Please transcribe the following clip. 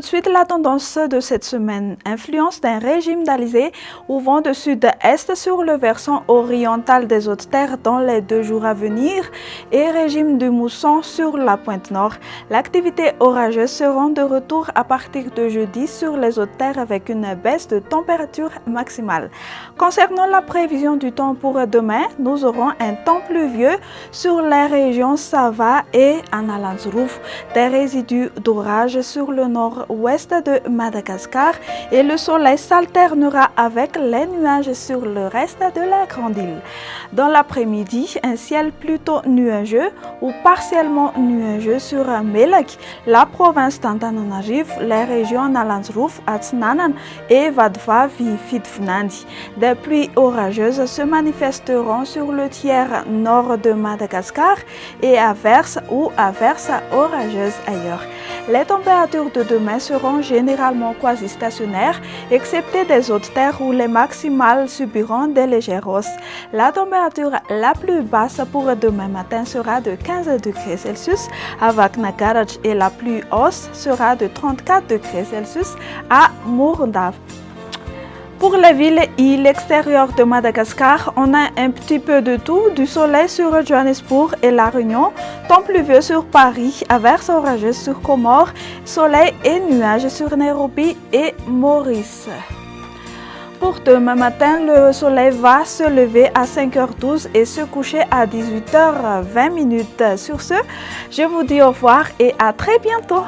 tout de suite la tendance de cette semaine. Influence d'un régime d'alizé au vent de sud-est sur le versant oriental des Hautes-Terres dans les 2 jours à venir et régime de mousson sur la pointe nord. L'activité orageuse sera de retour à partir de jeudi sur les Hautes-Terres avec une baisse de température maximale. Concernant la prévision du temps pour demain, nous aurons un temps pluvieux sur les régions Sava et Analanzrouf, des résidus d'orage sur le nord-ouest de Madagascar et le soleil s'alternera avec les nuages sur le reste de la grande île. Dans l'après-midi, un ciel plutôt nuageux ou partiellement nuageux sur Melek, la province d'Antananarivo, les régions Analanzrouf, Atsnanan et Vadva Fidfnandi. Des pluies orageuses se manifesteront sur le tiers nord de Madagascar et averses ou averses orageuses ailleurs. Les températures de demain seront généralement quasi-stationnaires, excepté des Hautes-Terres où les maximales subiront des légères hausses. La température la plus basse pour demain matin sera de 15 degrés Celsius à Vaknagaraj et la plus haute sera de 34 degrés Celsius à Mourdav. Pour les villes et l'extérieur de Madagascar, on a un petit peu de tout, du soleil sur Johannesburg et La Réunion, temps pluvieux sur Paris, averses orageuses sur Comores, soleil et nuages sur Nairobi et Maurice. Pour demain matin, le soleil va se lever à 5h12 et se coucher à 18h20. Sur ce, je vous dis au revoir et à très bientôt.